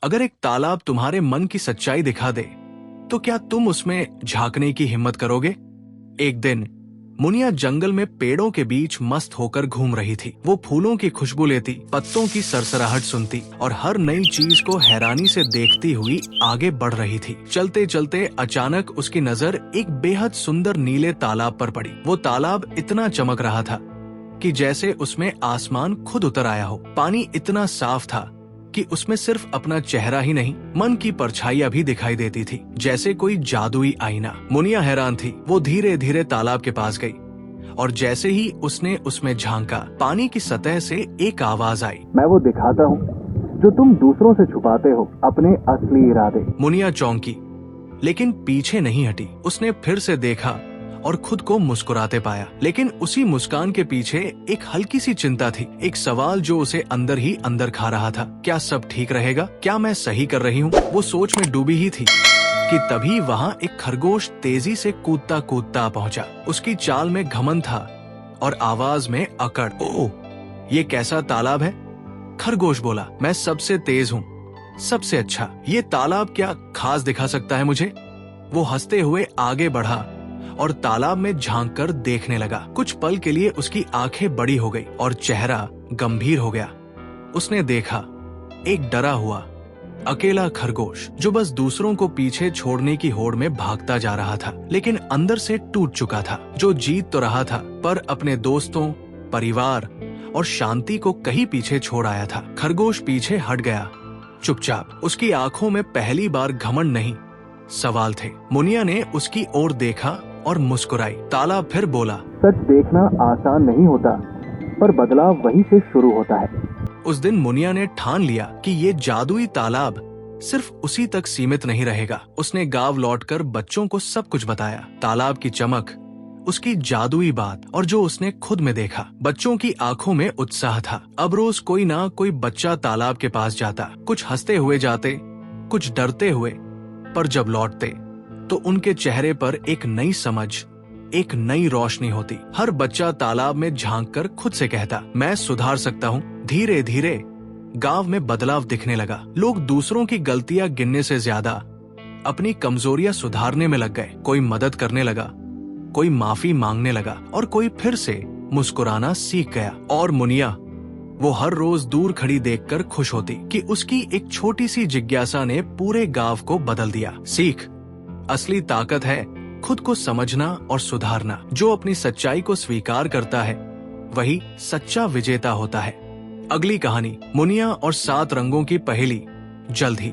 अगर एक तालाब तुम्हारे मन की सच्चाई दिखा दे, तो क्या तुम उसमें झांकने की हिम्मत करोगे? एक दिन मुनिया जंगल में पेड़ों के बीच मस्त होकर घूम रही थी। वो फूलों की खुशबू लेती, पत्तों की सरसराहट सुनती और हर नई चीज को हैरानी से देखती हुई आगे बढ़ रही थी। चलते चलते अचानक उसकी नजर एक बेहद सुंदर नीले तालाब पर पड़ी। वो तालाब इतना चमक रहा था कि जैसे उसमें आसमान खुद उतर आया हो। पानी इतना साफ था कि उसमें सिर्फ अपना चेहरा ही नहीं, मन की परछाइयां भी दिखाई देती थी, जैसे कोई जादुई आईना। मुनिया हैरान थी। वो धीरे धीरे तालाब के पास गई और जैसे ही उसने उसमें झांका, पानी की सतह से एक आवाज आई, मैं वो दिखाता हूँ जो तुम दूसरों से छुपाते हो, अपने असली इरादे। मुनिया चौंकी, लेकिन पीछे नहीं हटी। उसने फिर से देखा और खुद को मुस्कुराते पाया, लेकिन उसी मुस्कान के पीछे एक हल्की सी चिंता थी, एक सवाल जो उसे अंदर ही अंदर खा रहा था। क्या सब ठीक रहेगा? क्या मैं सही कर रही हूँ? वो सोच में डूबी ही थी कि तभी वहाँ एक खरगोश तेजी से कूदता कूदता पहुँचा। उसकी चाल में घमंड था और आवाज में अकड़। ओह, ये कैसा तालाब है? खरगोश बोला, मैं सबसे तेज हूँ, सबसे अच्छा। ये तालाब क्या खास दिखा सकता है मुझे? वो हंसते हुए आगे बढ़ा और तालाब में झांक कर देखने लगा। कुछ पल के लिए उसकी आंखें बड़ी हो गई और चेहरा गंभीर हो गया। उसने देखा एक डरा हुआ अकेला खरगोश जो बस दूसरों को पीछे छोड़ने की होड़ में भागता जा रहा था, लेकिन अंदर से टूट चुका था। जो जीत तो रहा था, पर अपने दोस्तों, परिवार और शांति को कहीं पीछे छोड़ आया था। खरगोश पीछे हट गया, चुपचाप। उसकी आंखों में पहली बार घमंड नहीं, सवाल थे। मुनिया ने उसकी ओर देखा और मुस्कुराई। तालाब फिर बोला, सच देखना आसान नहीं होता, पर बदलाव वहीं से शुरू होता है। उस दिन मुनिया ने ठान लिया कि ये जादुई तालाब सिर्फ उसी तक सीमित नहीं रहेगा। उसने गांव लौटकर बच्चों को सब कुछ बताया, तालाब की चमक, उसकी जादुई बात और जो उसने खुद में देखा। बच्चों की आंखों में उत्साह था। अब रोज कोई ना कोई बच्चा तालाब के पास जाता, कुछ हंसते हुए जाते, कुछ डरते हुए, पर जब लौटते तो उनके चेहरे पर एक नई समझ, एक नई रोशनी होती। हर बच्चा तालाब में झांककर खुद से कहता, मैं सुधार सकता हूँ। धीरे धीरे गांव में बदलाव दिखने लगा। लोग दूसरों की गलतियां गिनने से ज्यादा अपनी कमजोरियां सुधारने में लग गए। कोई मदद करने लगा, कोई माफी मांगने लगा और कोई फिर से मुस्कुराना सीख गया। और मुनिया, वो हर रोज दूर खड़ी देखकर खुश होती कि उसकी एक छोटी सी जिज्ञासा ने पूरे गांव को बदल दिया। सीख असली ताकत है खुद को समझना और सुधारना। जो अपनी सच्चाई को स्वीकार करता है, वही सच्चा विजेता होता है। अगली कहानी, मुनिया और 7 रंगों की पहेली, जल्द ही।